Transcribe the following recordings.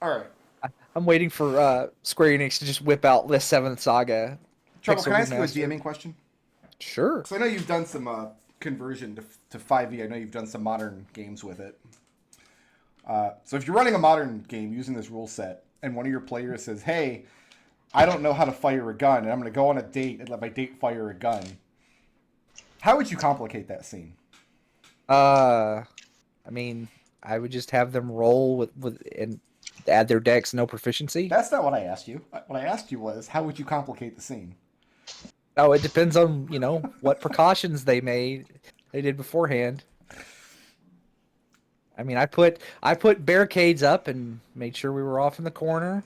All right. I'm waiting for Square Enix to just whip out List 7th Saga Treble, can Pixel I ask you a Remaster. DMing question? Sure. So I know you've done some conversion to 5e. I know you've done some modern games with it. So if you're running a modern game using this rule set, and one of your players says, "Hey, I don't know how to fire a gun, and I'm going to go on a date and let my date fire a gun," how would you complicate that scene? Uh, I mean, I would just have them roll with and add their decks no proficiency. That's not what I asked you. What I asked you was, how would you complicate the scene? Oh, it depends on, what precautions they did beforehand. I mean, I put barricades up and made sure we were off in the corner.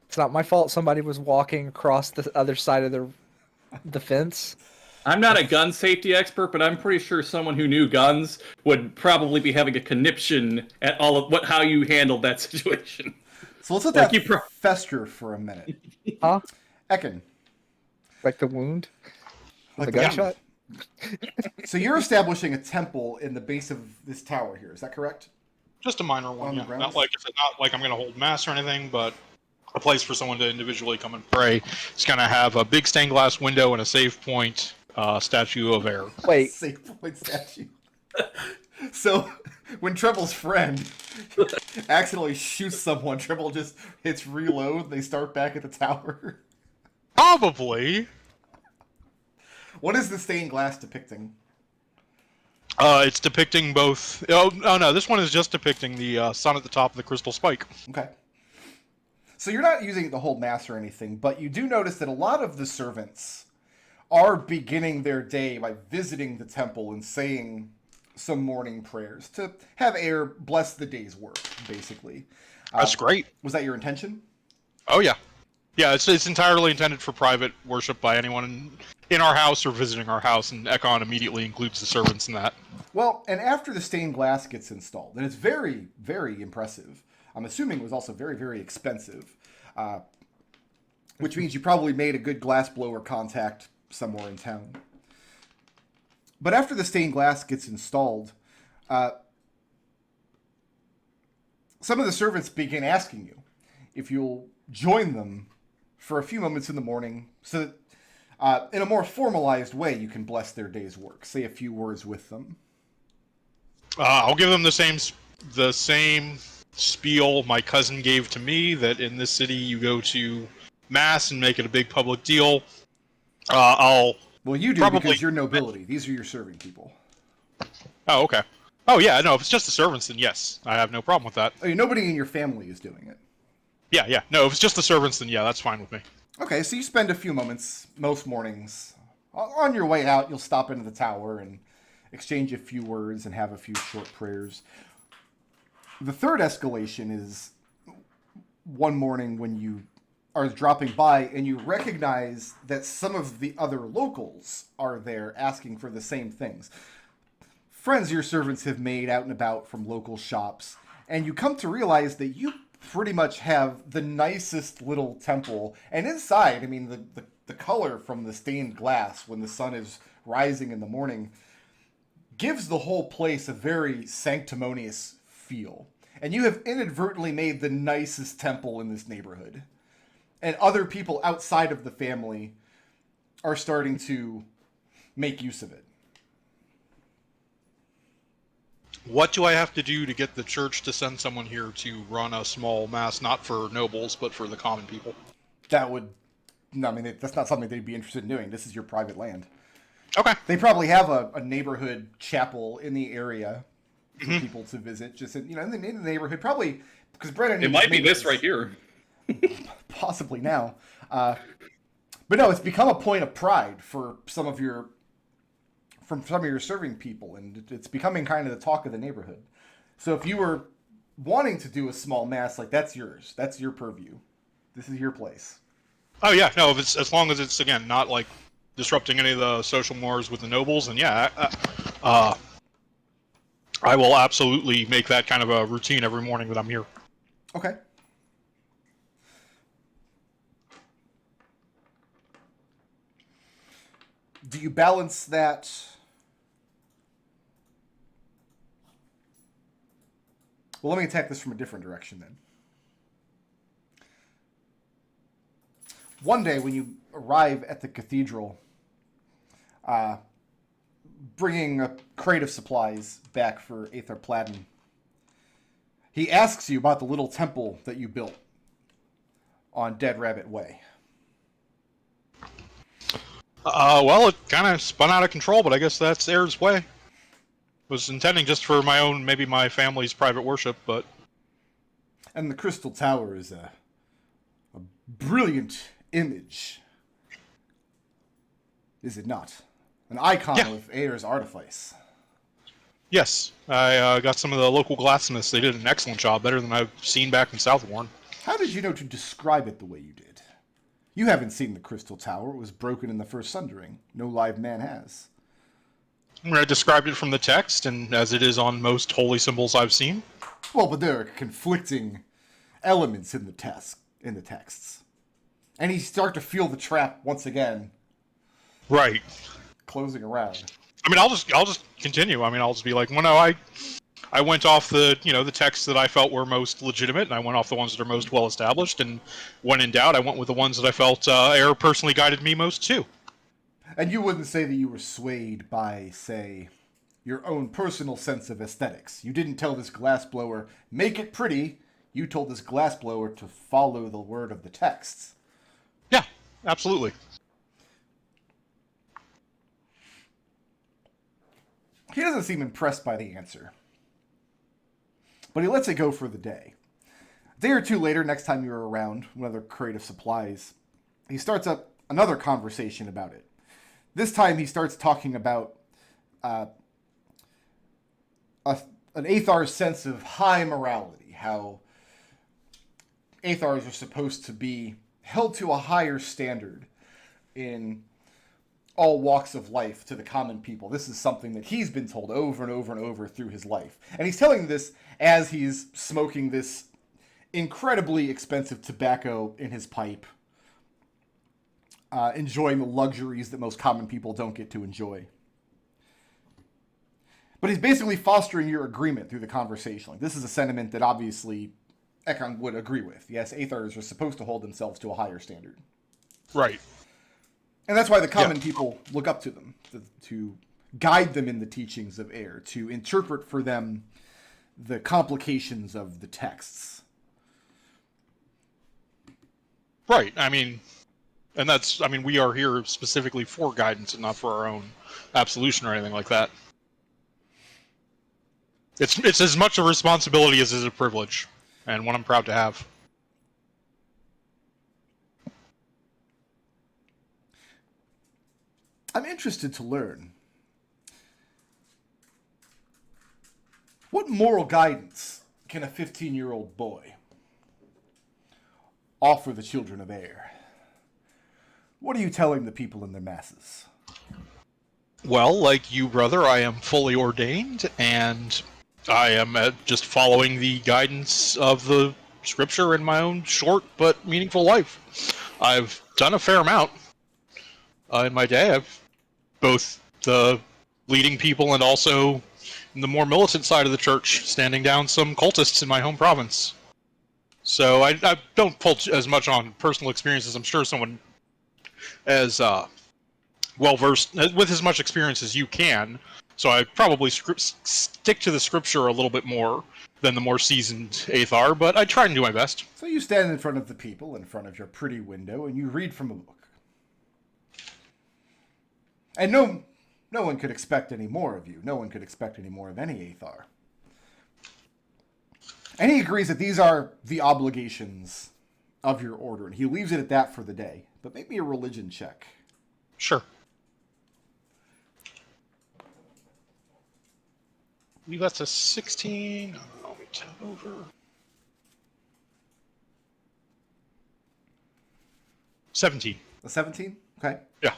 It's not my fault somebody was walking across the other side of the fence. I'm not a gun safety expert, but I'm pretty sure someone who knew guns would probably be having a conniption at all of how you handled that situation. So let's let Like that fester for a minute. Huh? Ekon. Like the wound? With Like the gunshot? So you're establishing a temple in the base of this tower here. Is that correct? Just a minor one, On the yeah. grounds? Not like I'm going to hold mass or anything, but a place for someone to individually come and pray. It's going to have a big stained glass window and a save point statue of air. Wait. Save point statue. So when Treble's friend accidentally shoots someone, Treble just hits reload and they start back at the tower. Probably. What is the stained glass depicting? It's depicting both. Oh no, this one is just depicting the sun at the top of the crystal spike. Okay. So you're not using it to hold mass or anything, but you do notice that a lot of the servants are beginning their day by visiting the temple and saying some morning prayers to have air bless the day's work, basically. That's great. Was that your intention? Oh yeah, yeah. It's entirely intended for private worship by anyone in our house or visiting our house, and Ekon immediately includes the servants in that. Well, and after the stained glass gets installed, and it's very, very impressive. I'm assuming it was also very, very expensive, which means you probably made a good glass blower contact somewhere in town. But after the stained glass gets installed, some of the servants begin asking you if you'll join them for a few moments in the morning so that in a more formalized way you can bless their day's work. Say a few words with them. I'll give them the same spiel my cousin gave to me, that in this city you go to mass and make it a big public deal. Well, you do probably because you're nobility. These are your serving people. Oh, okay. Oh, yeah, no, if it's just the servants, then yes, I have no problem with that. I mean, nobody in your family is doing it. Yeah. No, if it's just the servants, then yeah, that's fine with me. Okay, so you spend a few moments most mornings. On your way out, you'll stop into the tower and exchange a few words and have a few short prayers. The third escalation is one morning when you are dropping by and you recognize that some of the other locals are there asking for the same things. Friends your servants have made out and about from local shops, and you come to realize that you pretty much have the nicest little temple. And inside, I mean, the color from the stained glass when the sun is rising in the morning gives the whole place a very sanctimonious feel. And you have inadvertently made the nicest temple in this neighborhood. And other people outside of the family are starting to make use of it. What do I have to do to get the church to send someone here to run a small mass, not for nobles, but for the common people? That would... No, I mean, that's not something they'd be interested in doing. This is your private land. Okay. They probably have a neighborhood chapel in the area for people to visit. Just in the neighborhood, probably because Brennan. It might be this right here. Possibly now, but no, it's become a point of pride for some of your serving people, and it's becoming kind of the talk of the neighborhood. So if you were wanting to do a small mass, like, that's yours. That's your purview. This is your place. Oh yeah, no, if it's as long as it's again not like disrupting any of the social mores with the nobles, and yeah, I will absolutely make that kind of a routine every morning that I'm here. Okay. Do you balance that Well, let me attack this from a different direction then. One day when you arrive at the cathedral, bringing a crate of supplies back for Aethar Platten, he asks you about the little temple that you built on Dead Rabbit Way. Well, it kind of spun out of control, but I guess that's Air's way. Was intending just for my own, maybe my family's private worship, but... And the Crystal Tower is a brilliant image, is it not? An icon of Air's artifice. Yes, I got some of the local glassmiths. They did an excellent job, better than I've seen back in Southwarn. How did you know to describe it the way you did? You haven't seen the Crystal Tower. It was broken in the first Sundering. No live man has. I described it from the text, and as it is on most holy symbols I've seen. Well, but there are conflicting elements in the texts. And you start to feel the trap once again. Right. Closing around. I mean, I'll just continue. I mean, I'll just be like, well, no, I went off the texts that I felt were most legitimate, and I went off the ones that are most well established, and when in doubt, I went with the ones that I felt Air personally guided me most to. And you wouldn't say that you were swayed by, say, your own personal sense of aesthetics. You didn't tell this glassblower, make it pretty. You told this glassblower to follow the word of the texts. Yeah, absolutely. He doesn't seem impressed by the answer. But he lets it go for the day. A day or two later, next time you're around, another crate of supplies, he starts up another conversation about it. This time he starts talking about an Aethar's sense of high morality, how Aethars are supposed to be held to a higher standard in all walks of life to the common people. This is something that he's been told over and over and over through his life. And he's telling this as he's smoking this incredibly expensive tobacco in his pipe, enjoying the luxuries that most common people don't get to enjoy. But he's basically fostering your agreement through the conversation. Like, this is a sentiment that obviously Ekon would agree with. Yes, Aethars are supposed to hold themselves to a higher standard. Right. And that's why the common people look up to them, to guide them in the teachings of Air, to interpret for them the complications of the texts. Right. I mean, we are here specifically for guidance and not for our own absolution or anything like that. It's as much a responsibility as it is a privilege, and one I'm proud to have. I'm interested to learn, what moral guidance can a 15-year-old boy offer the children of Air? What are you telling the people in their masses? Well, like you, brother, I am fully ordained, and I am just following the guidance of the scripture in my own short but meaningful life. I've done a fair amount in my day. I've both leading people and also in the more militant side of the church, standing down some cultists in my home province. So I don't pull as much on personal experiences. I'm sure someone as well-versed, with as much experience as you can. So I probably stick to the scripture a little bit more than the more seasoned Aethar, but I try and do my best. So you stand in front of the people, in front of your pretty window, and you read from a book. And no one could expect any more of you. No one could expect any more of any Aethar. And he agrees that these are the obligations of your order, and he leaves it at that for the day. But make me a religion check. Sure. I believe that's a 16. I'll be 10 over. 17. A 17? Okay. Yeah.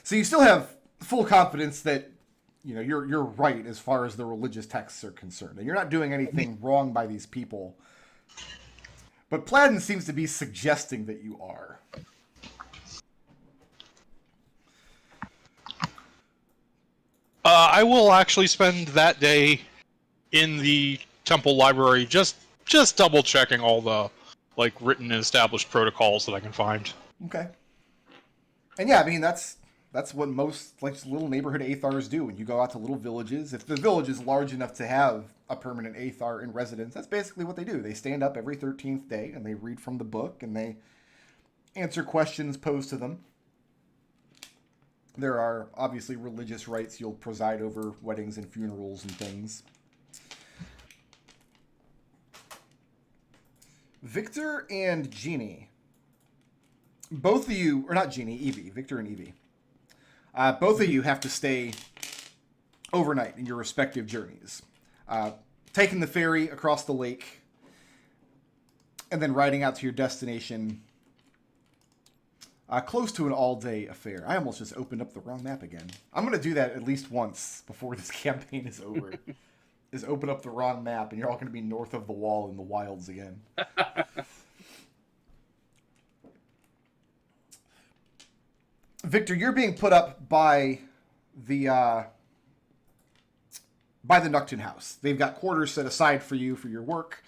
So you still have full confidence that you're right as far as the religious texts are concerned, and you're not doing anything wrong by these people. But Platten seems to be suggesting that you are. I will actually spend that day in the temple library, just double checking all the written and established protocols that I can find. Okay. And yeah, I mean that's what most little neighborhood Athars do. When you go out to little villages, if the village is large enough to have a permanent Athar in residence, that's basically what they do. They stand up every 13th day and they read from the book and they answer questions posed to them. There are obviously religious rites. You'll preside over weddings and funerals and things. Victor and Jeannie. Both of you, or not Jeannie, Evie. Victor and Evie. Both of you have to stay overnight in your respective journeys. Taking the ferry across the lake and then riding out to your destination close to an all-day affair. I almost just opened up the wrong map again. I'm going to do that at least once before this campaign is over. Is open up the wrong map and you're all going to be north of the wall in the wilds again. Victor, you're being put up by the Nocturne House. They've got quarters set aside for you for your work.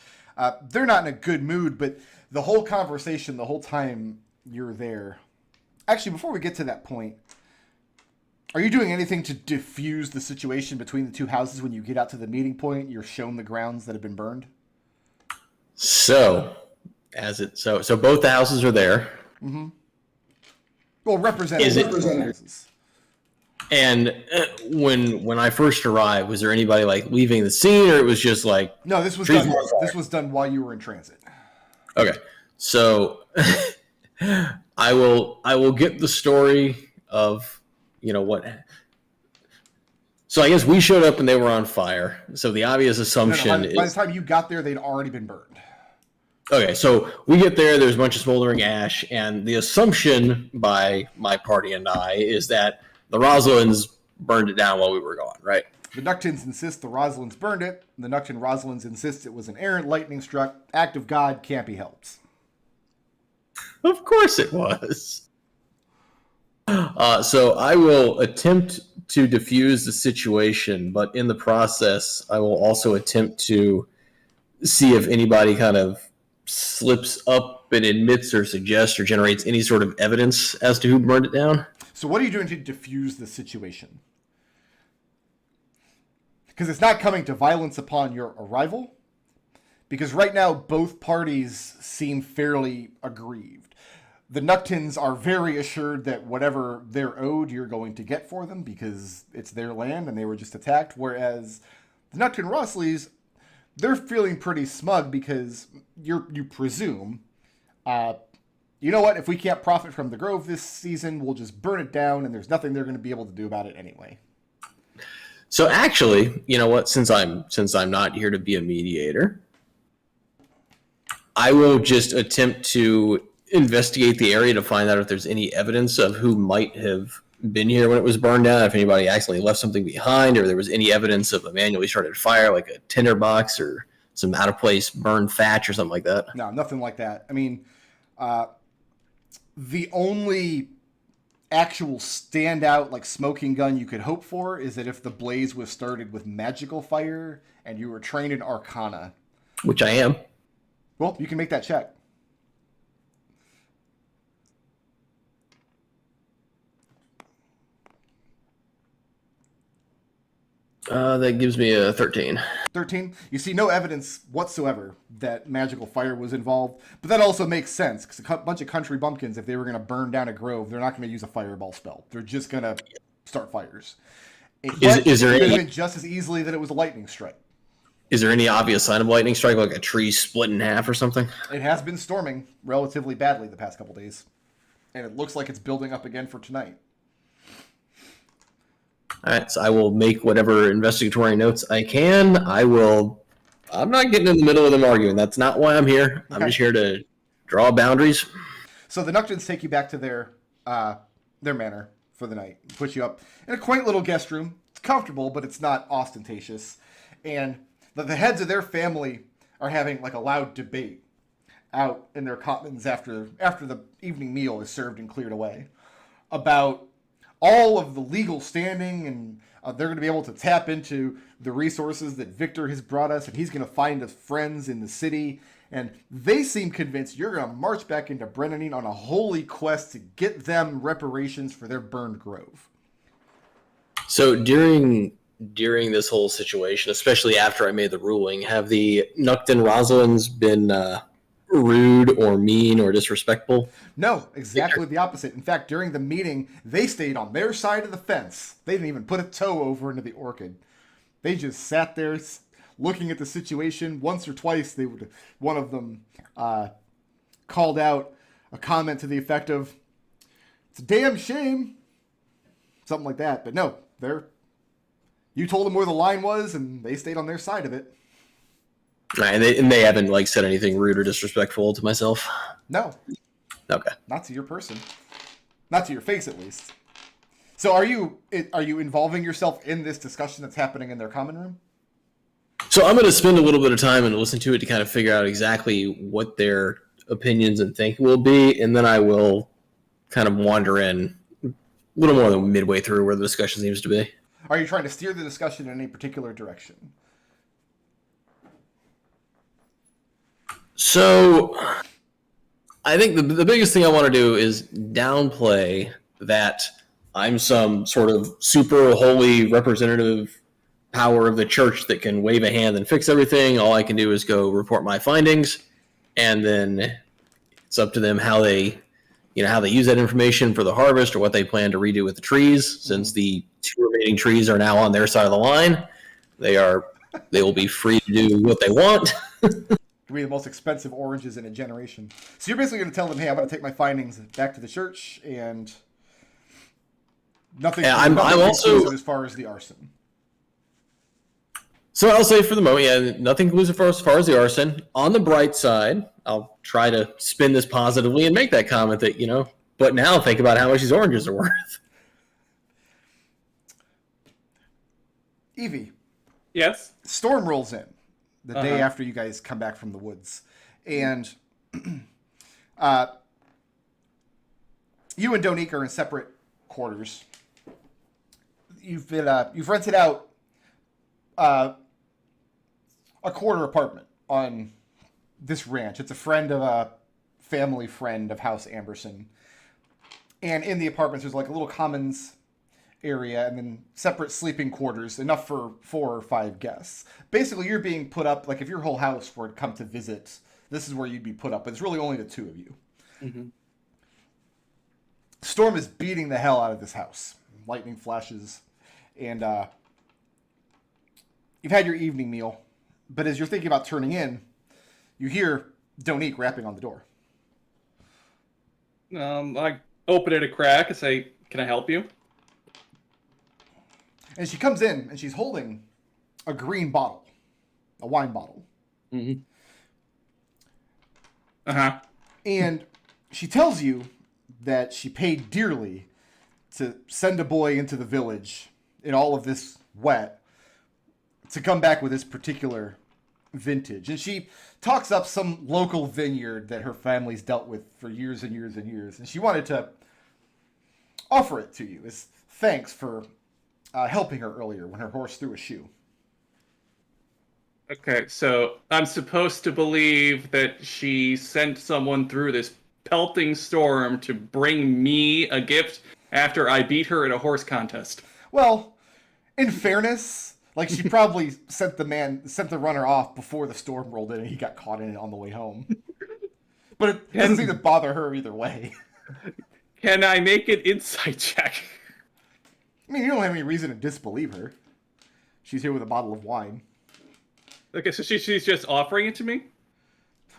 They're not in a good mood, but the whole conversation, the whole time you're there. Actually, before we get to that point, are you doing anything to diffuse the situation between the two houses when you get out to the meeting point? You're shown the grounds that have been burned. So both the houses are there. Mm-hmm. Well, representatives. And when I first arrived, was there anybody leaving the scene, or it was just no? This was done. This was done while you were in transit. Okay, so I will get the story of what. So I guess we showed up and they were on fire. So the obvious assumption is by the time you got there, they'd already been burned. Okay, so we get there, there's a bunch of smoldering ash, and the assumption by my party and I is that the Roslins burned it down while we were gone, right? The Nocturnes insist the Roslins burned it, and the Nocturne Roslins insist it was an errant lightning-struck act of God, can't be helped. Of course it was. So I will attempt to diffuse the situation, but in the process, I will also attempt to see if anybody kind of slips up and admits or suggests or generates any sort of evidence as to who burned it down. So what are you doing to diffuse the situation? Because it's not coming to violence upon your arrival. Because right now, both parties seem fairly aggrieved. The Nocturnes are very assured that whatever they're owed, you're going to get for them because it's their land and they were just attacked. Whereas the Nocturne Rosleys, they're feeling pretty smug because you presume, you know what, if we can't profit from the Grove this season, we'll just burn it down and there's nothing they're going to be able to do about it anyway. So actually, you know what, since I'm not here to be a mediator, I will just attempt to investigate the area to find out if there's any evidence of who might have been here when it was burned down, if anybody accidentally left something behind, or there was any evidence of a manually started fire, like a tinderbox or some out-of-place burned thatch or something like that. No, nothing like that. I mean, the only actual standout, smoking gun you could hope for is that if the blaze was started with magical fire and you were trained in Arcana. Which I am. Well, you can make that check. That gives me a 13. 13. You see no evidence whatsoever that magical fire was involved, but that also makes sense because a bunch of country bumpkins, if they were going to burn down a grove, they're not going to use a fireball spell. They're just going to start fires. Is there any just as easily that it was a lightning strike? Is there any obvious sign of lightning strike, like a tree split in half or something? It has been storming relatively badly the past couple days, and it looks like it's building up again for tonight. All right, so I will make whatever investigatory notes I can. I'm not getting in the middle of them arguing. That's not why I'm here. I'm just here to draw boundaries. So the Nocturnes take you back to their manor for the night, put you up in a quaint little guest room. It's comfortable, but it's not ostentatious. And the heads of their family are having a loud debate out in their commons after the evening meal is served and cleared away about all of the legal standing, and they're going to be able to tap into the resources that Victor has brought us, and he's going to find us friends in the city. And they seem convinced you're going to march back into Brennanine on a holy quest to get them reparations for their burned grove. So during this whole situation, especially after I made the ruling, have the Nukton Rosalins been rude or mean or disrespectful? No, exactly the opposite. In fact, during the meeting, they stayed on their side of the fence. They didn't even put a toe over into the orchid. They just sat there looking at the situation. Once or twice, one of them called out a comment to the effect of, "It's a damn shame," something like that. But no, you told them where the line was, and they stayed on their side of it. Right, and they haven't like said anything rude or disrespectful to myself. No. Okay. Not to your person. Not to your face, at least. So are you involving yourself in this discussion that's happening in their common room? So I'm going to spend a little bit of time and listen to it to kind of figure out exactly what their opinions and thinking will be, and then I will kind of wander in a little more than midway through where the discussion seems to be. Are you trying to steer the discussion in any particular direction? So I think the biggest thing I want to do is downplay that I'm some sort of super holy representative power of the church that can wave a hand and fix everything. All I can do is go report my findings, and then it's up to them how they use that information for the harvest or what they plan to redo with the trees. Since the 2 remaining trees are now on their side of the line, they will be free to do what they want. To be the most expensive oranges in a generation. So you're basically going to tell them, "Hey, I'm going to take my findings back to the church," and nothing. Yeah, I'm also as far as the arson. So I'll say for the moment, yeah, nothing conclusive as far as the arson. On the bright side, I'll try to spin this positively and make that comment that, but now think about how much these oranges are worth. Evie. Yes? Storm rolls in the day after you guys come back from the woods. And you and Donique are in separate quarters. You've rented out a quarter apartment on this ranch. It's a friend of a family friend of House Amberson. And in the apartments, there's like a little commons area and then separate sleeping quarters, enough for 4 or 5 guests. Basically, you're being put up, like if your whole house were to come to visit, this is where you'd be put up, but it's really only the 2 of you. Mm-hmm. Storm is beating the hell out of this house. Lightning flashes. And you've had your evening meal, but as you're thinking about turning in, you hear Donique rapping on the door. I open it a crack and say, "Can I help you?" And she comes in, and she's holding a green bottle, a wine bottle. Mm-hmm. Uh-huh. And she tells you that she paid dearly to send a boy into the village in all of this wet to come back with this particular vintage. And she talks up some local vineyard that her family's dealt with for years and years and years. And she wanted to offer it to you as thanks for helping her earlier when her horse threw a shoe. Okay, so I'm supposed to believe that she sent someone through this pelting storm to bring me a gift after I beat her in a horse contest. Well, in fairness, like she probably sent the runner off before the storm rolled in and he got caught in it on the way home. But it doesn't seem to bother her either way. Can I make an insight check? I mean, you don't have any reason to disbelieve her. She's here with a bottle of wine. Okay, so she's just offering it to me?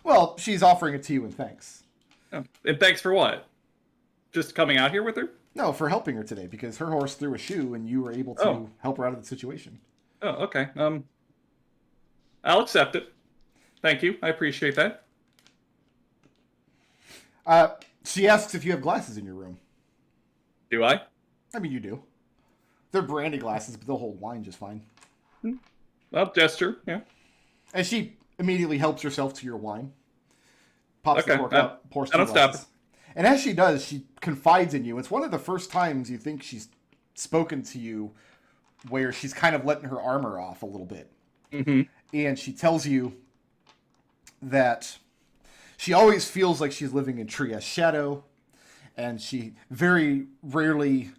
Well, she's offering it to you in thanks. Oh, and thanks for what? Just coming out here with her? No, for helping her today, because her horse threw a shoe and you were able to help her out of the situation. Oh, okay. I'll accept it. Thank you. I appreciate that. She asks if you have glasses in your room. Do I? I mean, you do. They're brandy glasses, but they'll hold wine just fine. Well, gesture, yeah. And she immediately helps herself to your wine. Pops the cork out, pours 2 I don't glasses. stop. And as she does, she confides in you. It's one of the first times you think she's spoken to you where she's kind of letting her armor off a little bit. Mm-hmm. And she tells you that she always feels like she's living in Tria's shadow, and she very rarely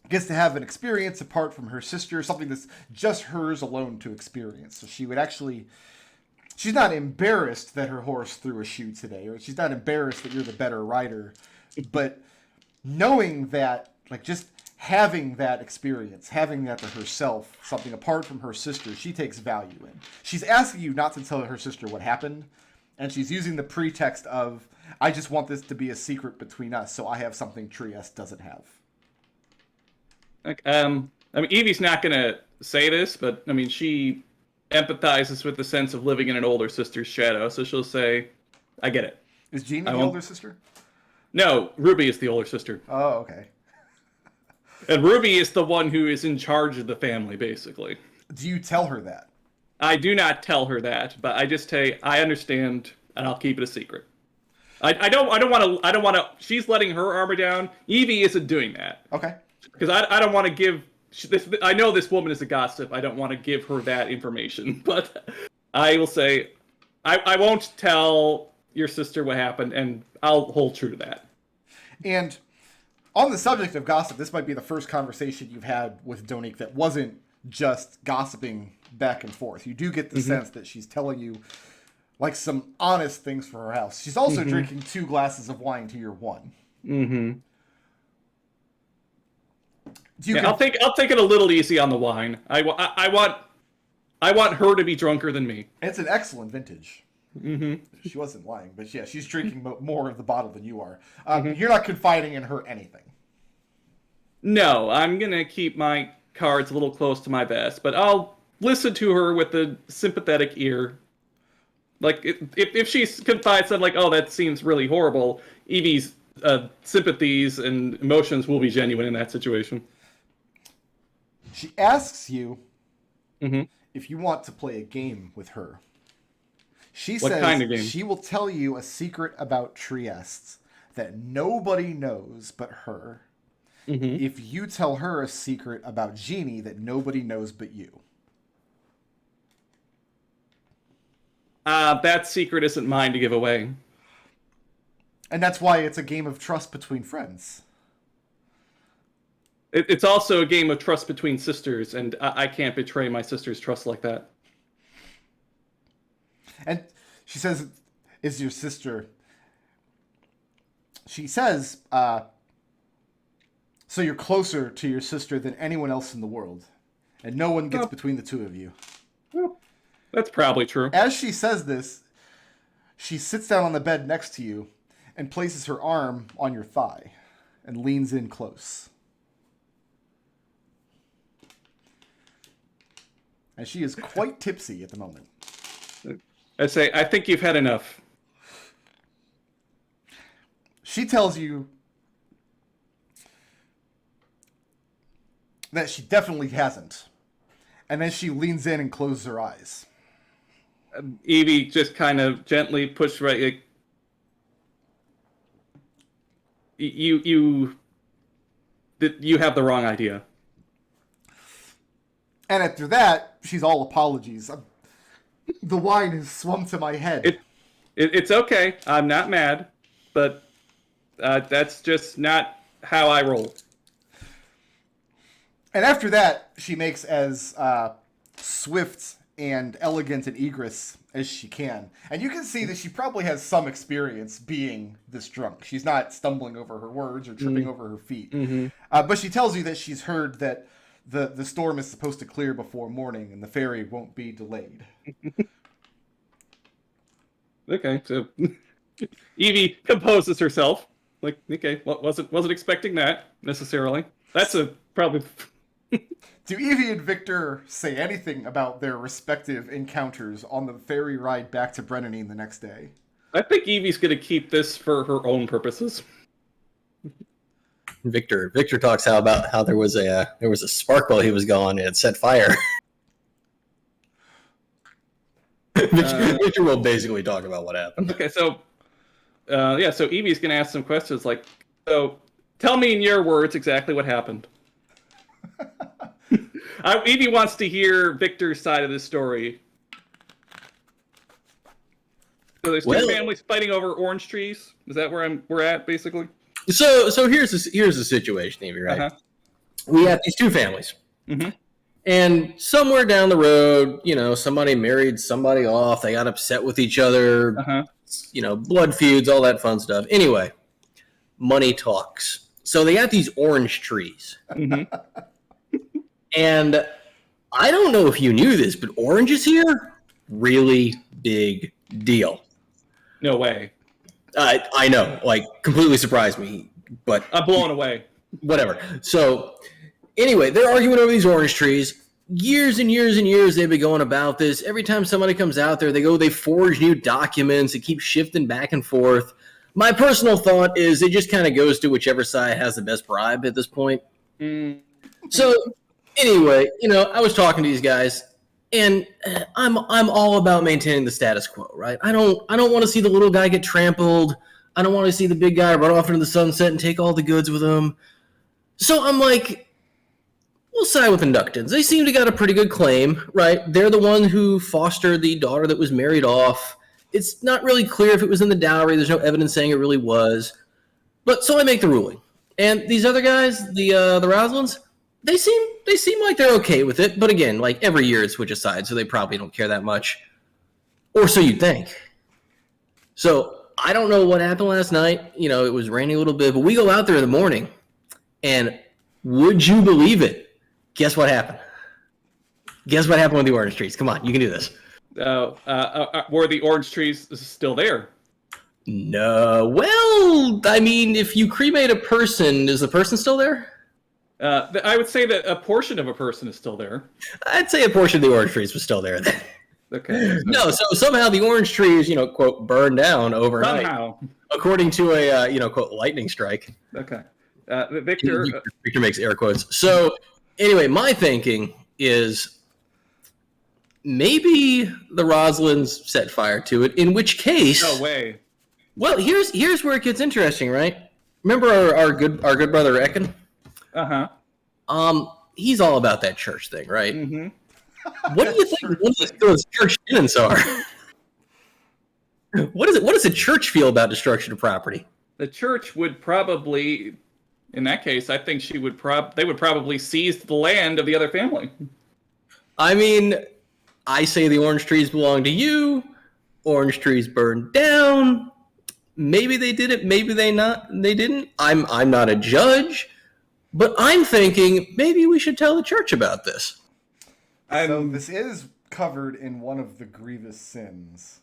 gets to have an experience apart from her sister, something that's just hers alone to experience. So she would actually... She's not embarrassed that her horse threw a shoe today, or she's not embarrassed that you're the better rider, but knowing that, like, just having that experience, having that to herself, something apart from her sister, she takes value in. She's asking you not to tell her sister what happened, and she's using the pretext of, I just want this to be a secret between us, so I have something Trieste doesn't have. I mean, Evie's not going to say this, but, I mean, she empathizes with the sense of living in an older sister's shadow, so she'll say, I get it. Is Jean the older sister? No, Ruby is the older sister. Oh, okay. And Ruby is the one who is in charge of the family, basically. Do you tell her that? I do not tell her that, but I just say, I understand, and I'll keep it a secret. I don't want to, she's letting her armor down. Evie isn't doing that. Okay. Because I don't want to give, I know this woman is a gossip. I don't want to give her that information. But I will say, I won't tell your sister what happened, and I'll hold true to that. And on the subject of gossip, this might be the first conversation you've had with Donique that wasn't just gossiping back and forth. You do get the sense that she's telling you like some honest things for her house. She's also drinking 2 glasses of wine to your 1. Mm-hmm. I'll take it a little easy on the wine. I want her to be drunker than me. It's an excellent vintage. Mm-hmm. She wasn't lying, but yeah, she's drinking more of the bottle than you are. You're not confiding in her anything. No, I'm gonna keep my cards a little close to my vest, but I'll listen to her with a sympathetic ear. Like, if she confides something like, oh, that seems really horrible, Evie's sympathies and emotions will be genuine in that situation. She asks you if you want to play a game with her. She What says kind of game? She will tell you a secret about Trieste that nobody knows but her. If you tell her a secret about Jeannie that nobody knows but you. That secret isn't mine to give away. And that's why it's a game of trust between friends. It's also a game of trust between sisters, and I can't betray my sister's trust like that. And she says, is your sister... She says, so you're closer to your sister than anyone else in the world. And no one gets between the two of you. Well, that's probably true. As she says this, she sits down on the bed next to you and places her arm on your thigh and leans in close. And she is quite tipsy at the moment. I say, I think you've had enough. She tells you that she definitely hasn't. And then she leans in and closes her eyes. Evie just kind of gently pushed right. Like, you have the wrong idea. And after that, she's all apologies. The wine has swum to my head. It's okay. I'm not mad, but that's just not how I roll. And after that, she makes as swift and elegant an egress as she can. And you can see that she probably has some experience being this drunk. She's not stumbling over her words or tripping over her feet. But she tells you that she's heard that the storm is supposed to clear before morning and the ferry won't be delayed. Okay, so Evie composes herself. Like, okay, wasn't expecting that necessarily. That's a probably. Do Evie and Victor say anything about their respective encounters on the ferry ride back to Brennanine the next day? I think Evie's going to keep this for her own purposes. Victor talks about how there was a spark while he was gone and it set fire. Victor will basically talk about what happened. Okay, so So Evie's gonna ask some questions like, so tell me in your words exactly what happened. Evie wants to hear Victor's side of the story. So there's two families fighting over orange trees. Is that where we're at, basically? So here's the situation, Evie, right? Uh-huh. We have these two families. Mm-hmm. And somewhere down the road, somebody married somebody off. They got upset with each other. Uh-huh. Blood feuds, all that fun stuff. Anyway, money talks. So they got these orange trees. Mm-hmm. And I don't know if you knew this, but oranges here, really big deal. No way. I know, completely surprised me, but I'm blown away. Whatever. So anyway, they're arguing over these orange trees. Years and years and years they've been going about this. Every time somebody comes out there, they forge new documents. It keeps shifting back and forth. My personal thought is it just kind of goes to whichever side has the best bribe at this point. So anyway, I was talking to these guys, and I'm all about maintaining the status quo, right? I don't want to see the little guy get trampled. I don't want to see the big guy run off into the sunset and take all the goods with him. So I'm like, we'll side with the Nuctons. They seem to got a pretty good claim, right? They're the one who fostered the daughter that was married off. It's not really clear if it was in the dowry. There's no evidence saying it really was. But so I make the ruling. And these other guys, the Roslins, they seem like they're okay with it. But again, every year it switches sides, so they probably don't care that much. Or so you'd think. So I don't know what happened last night. It was raining a little bit, but we go out there in the morning, and would you believe it? Guess what happened? Guess what happened with the orange trees? Come on, you can do this. Were the orange trees still there? No. Well, I mean, if you cremate a person, is the person still there? I would say that a portion of a person is still there. I'd say a portion of the orange trees was still there then. Okay. No, so somehow the orange trees, quote, burned down overnight. Somehow. According to a, quote, lightning strike. Okay. Victor. Victor makes air quotes. So anyway, my thinking is maybe the Roslins set fire to it, in which case... No way. Well, here's where it gets interesting, right? Remember our good brother Ekon? Uh-huh. He's all about that church thing, right? Mm-hmm. What do you think one of those church tenants are? What does the church feel about destruction of property? The church would probably, in that case, I think they would probably seize the land of the other family. I mean, I say the orange trees belong to you. Orange trees burned down. Maybe they did it. Maybe they didn't. I'm not a judge, but I'm thinking maybe we should tell the church about this. So this is covered in one of the grievous sins.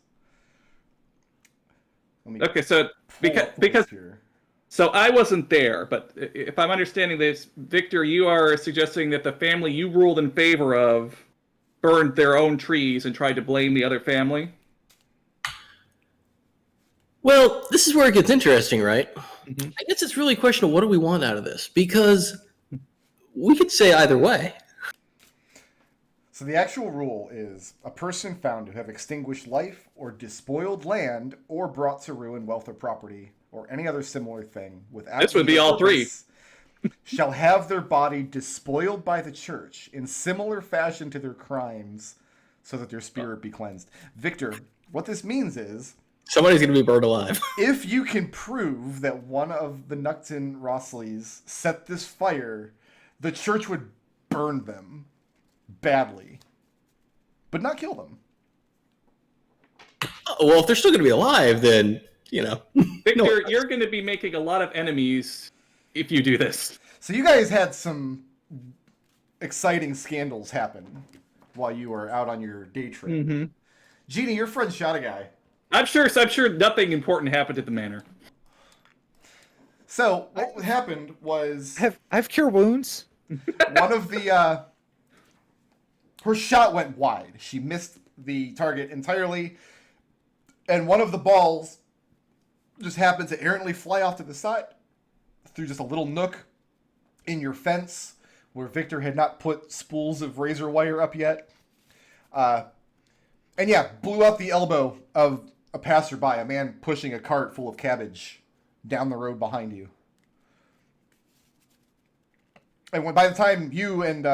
Okay, so because so I wasn't there, but if I'm understanding this, Victor, you are suggesting that the family you ruled in favor of burned their own trees and tried to blame the other family? Well, this is where it gets interesting, right? Mm-hmm. I guess it's really a question of what do we want out of this? Because we could say either way. So the actual rule is a person found to have extinguished life or despoiled land or brought to ruin wealth or property or any other similar thing without this would be all three shall have their body despoiled by the church in similar fashion to their crimes so that their spirit be cleansed. Victor, what this means is somebody's going to be burned alive. If you can prove that one of the Nucton Rosleys set this fire, the church would burn them badly, but not kill them. Well, if they're still going to be alive, then, Victor, you're going to be making a lot of enemies if you do this. So you guys had some exciting scandals happen while you were out on your day trip. Mm-hmm. Jeannie, your friend shot a guy. I'm sure nothing important happened at the manor. So what happened was I've cure wounds. one of the her shot went wide. She missed the target entirely, and one of the balls just happened to errantly fly off to the side through just a little nook in your fence where Victor had not put spools of razor wire up yet. And yeah, blew out the elbow of a passerby, a man pushing a cart full of cabbage down the road behind you. And by the time you and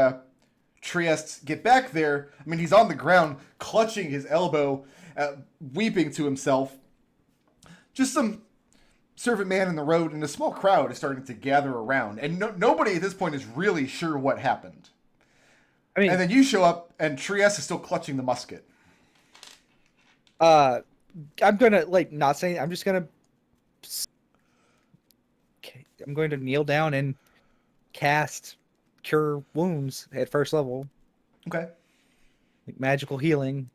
Trieste get back there, I mean, he's on the ground, clutching his elbow, weeping to himself. Just some servant man in the road, and a small crowd is starting to gather around. And nobody at this point is really sure what happened. I mean, And then you show up, and Trieste is still clutching the musket. I'm gonna not saying. I'm just gonna. Okay, I'm going to kneel down and cast Cure Wounds at first level. Okay. Like magical healing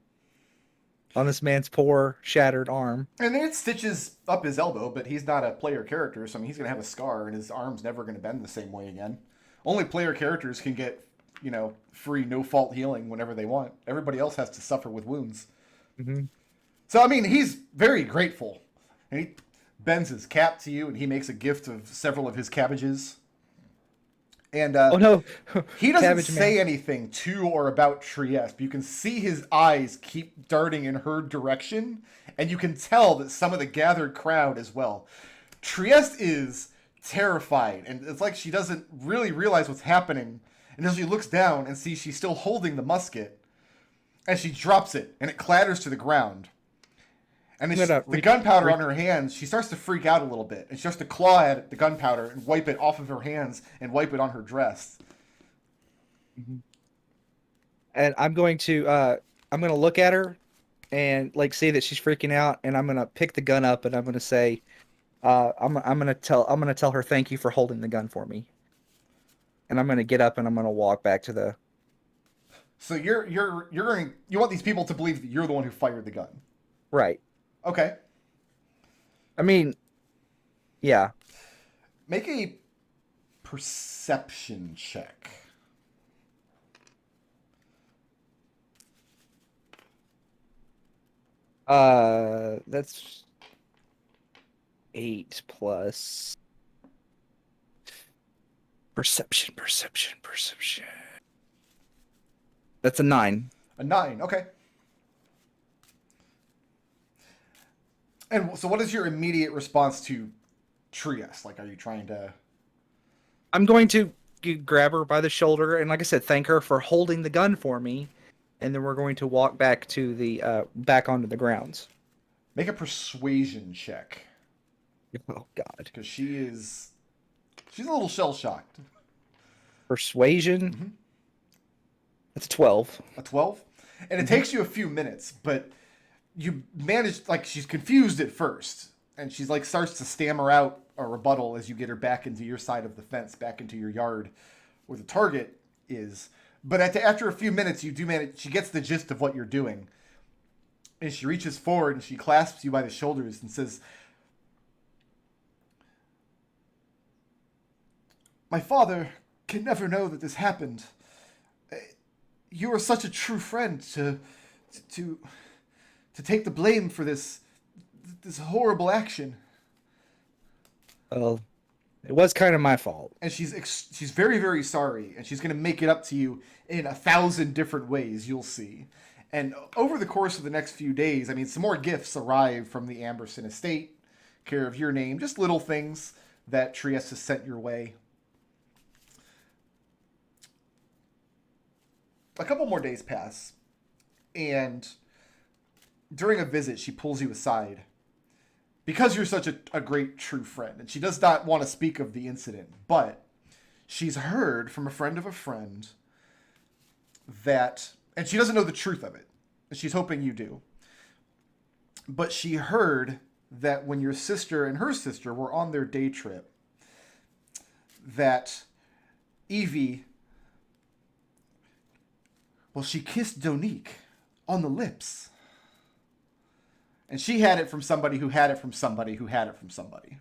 on this man's poor, shattered arm. And then it stitches up his elbow, but he's not a player character, so I mean, he's going to have a scar, and his arm's never going to bend the same way again. Only player characters can get, free, no-fault healing whenever they want. Everybody else has to suffer with wounds. Mm-hmm. So, I mean, he's very grateful. And he bends his cap to you, and he makes a gift of several of his cabbages. And Oh no! he doesn't Cabbage say man. anything to or about Trieste, but you can see his eyes keep darting in her direction, and you can tell that some of the gathered crowd as well. Trieste is terrified, and it's like she doesn't really realize what's happening until she looks down and sees she's still holding the musket, and she drops it, and it clatters to the ground. And then the gunpowder on her hands, she starts to freak out a little bit. And she starts to claw at the gunpowder and wipe it off of her hands and wipe it on her dress. And I'm going to look at her and see that she's freaking out, and I'm gonna pick the gun up and I'm gonna say, I'm gonna tell her thank you for holding the gun for me. And I'm gonna get up and I'm gonna walk back to the. So you want these people to believe that you're the one who fired the gun. Right. Okay. I mean, yeah. Make a perception check. That's 8 plus perception. That's a 9. A 9. Okay. And so what is your immediate response to Trieste? Are you trying to... I'm going to grab her by the shoulder and, like I said, thank her for holding the gun for me. And then we're going to walk back to the back onto the grounds. Make a persuasion check. Oh God! Because she's a little shell-shocked. Persuasion. Mm-hmm. That's a 12. A 12? And it takes you a few minutes, but you manage, she's confused at first. And she's starts to stammer out a rebuttal as you get her back into your side of the fence, back into your yard where the target is. But after a few minutes, you do manage. She gets the gist of what you're doing, and she reaches forward and she clasps you by the shoulders and says, "My father can never know that this happened. You are such a true friend to take the blame for this horrible action." Well, it was kind of my fault. And she's very, very sorry, and she's going to make it up to you in 1,000 different ways, you'll see. And over the course of the next few days, some more gifts arrive from the Amberson estate, care of your name, just little things that Trieste has sent your way. A couple more days pass, and during a visit, she pulls you aside. Because you're such a great true friend, and she does not want to speak of the incident, but she's heard from a friend of a friend that, and she doesn't know the truth of it, and she's hoping you do, but she heard that when your sister and her sister were on their day trip, that Evie, she kissed Donique on the lips. And she had it from somebody who had it from somebody who had it from somebody.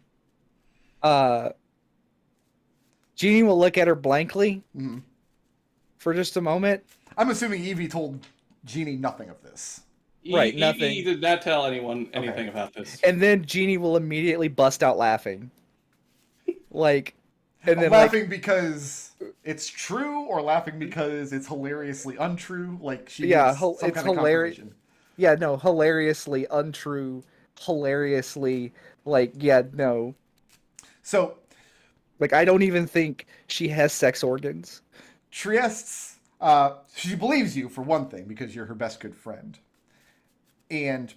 Jeannie will look at her blankly Mm-hmm. for just a moment. I'm assuming Evie told Jeannie nothing of this. Right, Nothing. nothing. He did not tell anyone anything about this. And then Jeannie will immediately bust out laughing. And then laughing because it's true, or laughing because it's hilariously untrue. She Yeah, needs some it's kind of hilarious. confirmation. Yeah, no, hilariously untrue hilariously like, yeah, no. So Like, I don't even think she has sex organs. Trieste's, she believes you for one thing because you're her best good friend, and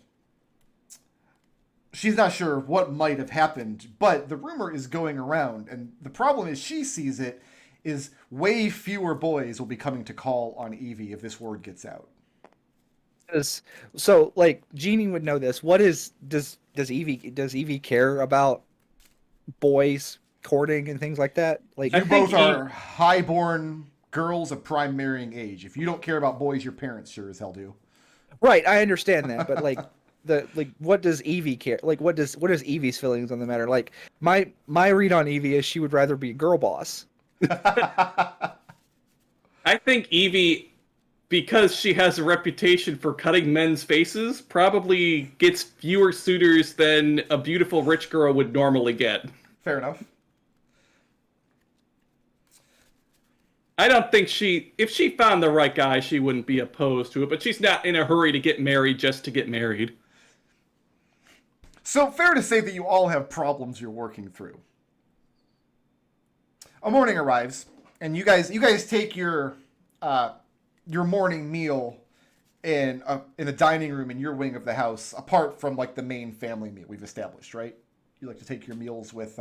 she's not sure what might have happened, but the rumor is going around, and the problem is she sees it is way fewer boys will be coming to call on Evie if this word gets out. So, like, Jeannie would know this. Does Evie care about boys courting and things like that? Like, You both are highborn girls of prime marrying age. If you don't care about boys, your parents sure as hell do. right? I understand that, but like, what does Evie care? Like, what is Evie's feelings on the matter? Like, my read on Evie is she would rather be a girl boss. I think Evie, because she has a reputation for cutting men's faces, probably gets fewer suitors than a beautiful rich girl would normally get. Fair enough. I don't think if she found the right guy, she wouldn't be opposed to it, but she's not in a hurry to get married just to get married. So fair to say that you all have problems you're working through. A morning arrives, and you guys take your morning meal in a dining room in your wing of the house, apart from like the main family meal we've established, right? You like to take your meals with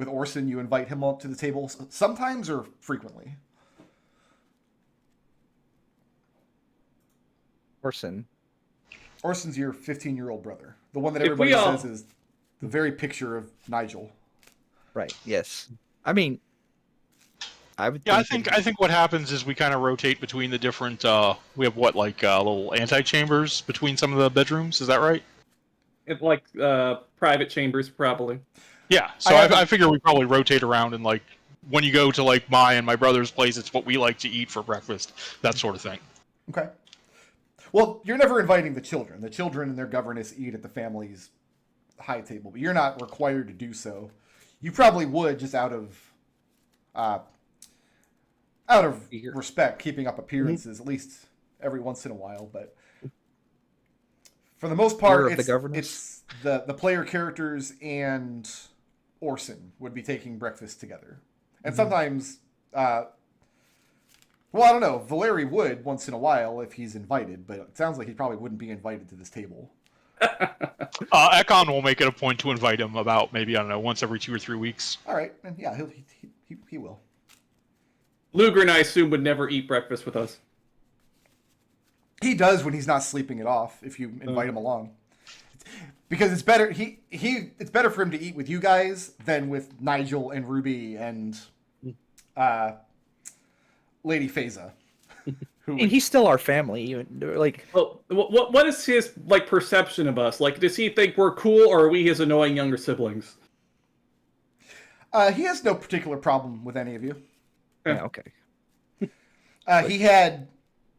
Orson. You invite him up to the table sometimes or frequently. Orson's your 15-year-old brother, the one that everybody says is the very picture of Nigel. Right. Yes. I mean, I would. Yeah, I think what happens is we kind of rotate between the different. We have little antechambers between some of the bedrooms. Is that right? It's like private chambers, probably. Yeah. So I figure we probably rotate around, and like when you go to like my and my brother's place, it's what we like to eat for breakfast, that sort of thing. Okay. Well, you're never inviting the children. The children and their governess eat at the family's high table, but you're not required to do so. You probably would just out of respect, keeping up appearances, at least every once in a while. But for the most part, it's the player characters and Orson would be taking breakfast together. And sometimes, well, I don't know, Valery would once in a while if he's invited, but it sounds like he probably wouldn't be invited to this table. Ekon will make it a point to invite him about maybe, I don't know, once every 2 or 3 weeks. All right, and yeah, he will. Luger and I assume would never eat breakfast with us. He does when he's not sleeping it off. If you invite him along, because it's better. It's better for him to eat with you guys than with Nigel and Ruby and Lady Phasa. And he's still our family. Even like, well, what is his like perception of us? Like, does he think we're cool, or are we his annoying younger siblings? He has no particular problem with any of you. yeah, okay. He had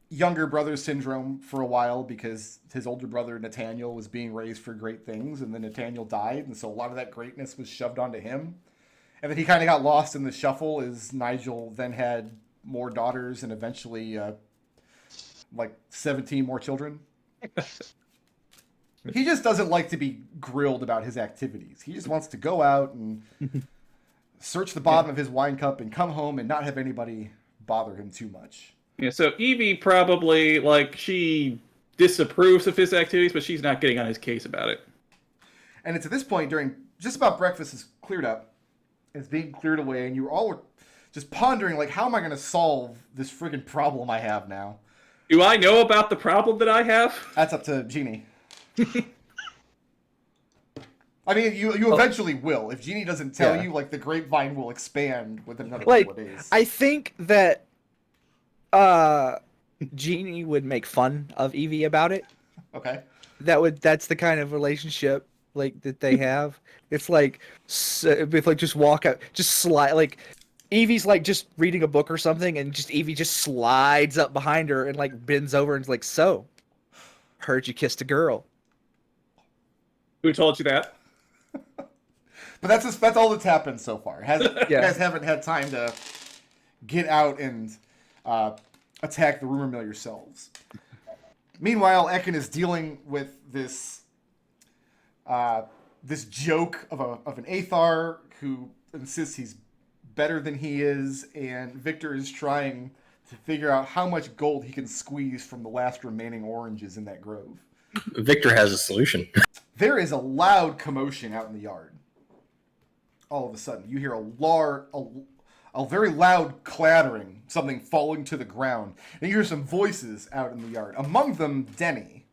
younger brother syndrome for a while because his older brother Nathaniel was being raised for great things, and then Nathaniel died, and so a lot of that greatness was shoved onto him. And then he kind of got lost in the shuffle as Nigel then had more daughters and eventually like 17 more children. He just doesn't like to be grilled about his activities. He just wants to go out and search the bottom of his wine cup and come home and not have anybody bother him too much. Yeah, so Evie probably, like, she disapproves of his activities, but she's not getting on his case about it. And it's at this point during just about breakfast is cleared up. It's being cleared away, and you all are just pondering, like, how am I going to solve this friggin' problem I have now? Do I know about the problem that I have? That's up to Jeannie. I mean, you eventually will. If Jeannie doesn't tell you, like, the grapevine will expand within another couple of days. I think that Jeannie would make fun of Evie about it. Okay. That's the kind of relationship like that they have. It's like just walk out, just slide, like Evie's like just reading a book or something, and just Evie just slides up behind her and like bends over and is like, "So, heard you kissed a girl." Who told you that? But that's all that's happened so far. You guys haven't had time to get out and attack the rumor mill yourselves. Meanwhile, Ekon is dealing with this this joke of an Athar who insists he's better than he is, and Victor is trying to figure out how much gold he can squeeze from the last remaining oranges in that grove. Victor has a solution. There is a loud commotion out in the yard. All of a sudden, you hear a very loud clattering, something falling to the ground, and you hear some voices out in the yard. Among them, Denny.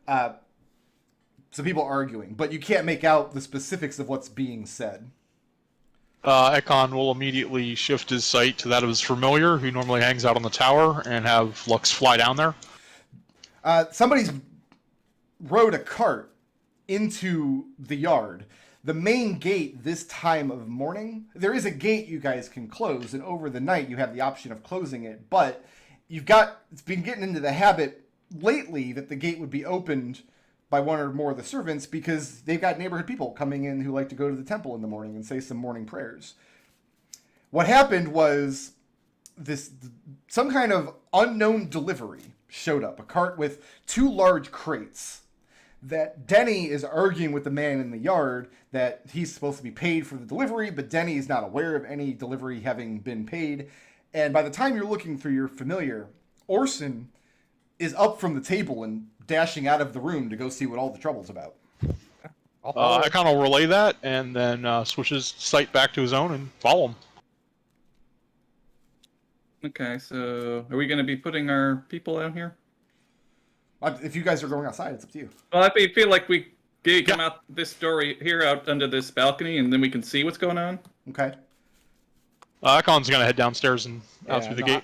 Some people arguing, but you can't make out the specifics of what's being said. Ekon will immediately shift his sight to that of his familiar, who normally hangs out on the tower, and have Lux fly down there. Somebody's rode a cart into the yard. The main gate this time of morning, there is a gate you guys can close, and over the night you have the option of closing it, but it's been getting into the habit lately that the gate would be opened by one or more of the servants because they've got neighborhood people coming in who like to go to the temple in the morning and say some morning prayers. What happened was some kind of unknown delivery showed up, a cart with 2 large crates that Denny is arguing with the man in the yard that he's supposed to be paid for the delivery, but Denny is not aware of any delivery having been paid. And by the time you're looking through your familiar, Orson is up from the table and dashing out of the room to go see what all the trouble's about. Ekon will relay that, and then switches sight back to his own and follow him. Okay, so are we going to be putting our people out here? If you guys are going outside, it's up to you. Well, I feel like we come out this door here out under this balcony, and then we can see what's going on. Okay. Ekon's going to head downstairs and out through the gate.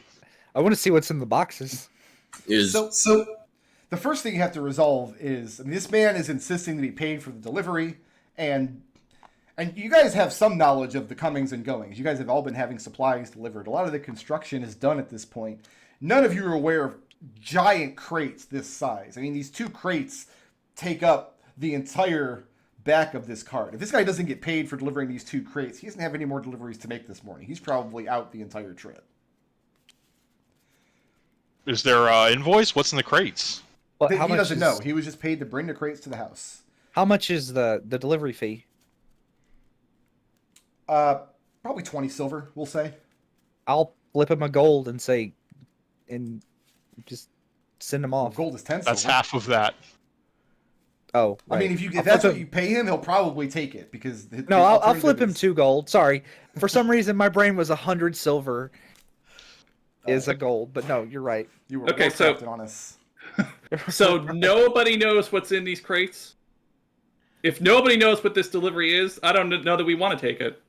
I want to see what's in the boxes. So the first thing you have to resolve is, this man is insisting to be paid for the delivery, and you guys have some knowledge of the comings and goings. You guys have all been having supplies delivered. A lot of the construction is done at this point. None of you are aware of giant crates this size. I mean, these 2 crates take up the entire back of this cart. If this guy doesn't get paid for delivering these 2 crates, he doesn't have any more deliveries to make this morning. He's probably out the entire trip. Is there an invoice? What's in the crates? Well, He doesn't know. He was just paid to bring the crates to the house. How much is the delivery fee? Probably 20 silver, we'll say. I'll flip him a gold and say, and just send him off. Gold is 10 That's silver. half of that. Oh, right. I mean, if that's what you pay him, he'll probably take it because no, I'll flip him 2 gold. Sorry, for some reason my brain was 100 silver is a gold, but no, you're right. You were Okay, so on us. So nobody knows what's in these crates. If nobody knows what this delivery is, I don't know that we want to take it.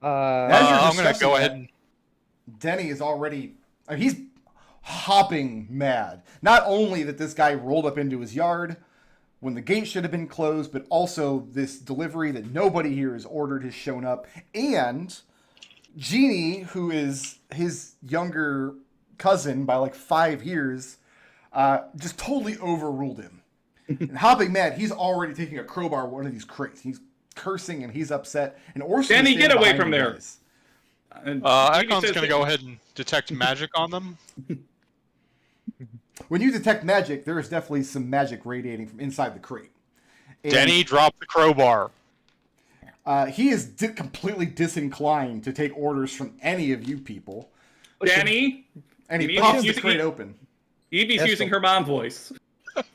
I'm going to go ahead and... Denny is already... he's hopping mad. Not only that this guy rolled up into his yard when the gate should have been closed, but also this delivery that nobody here has ordered has shown up. And Jeannie, who is his younger cousin by like 5 years, just totally overruled him. And hopping mad, he's already taking a crowbar one of these crates. He's cursing and he's upset. And Orson, Danny, get away from there. Ekon's going to go ahead and detect magic on them. When you detect magic, there is definitely some magic radiating from inside the crate. And Denny, drop the crowbar. he is completely disinclined to take orders from any of you people. Danny, And he Evie's pops the using crate it- open. Evie's That's using the- her mom voice.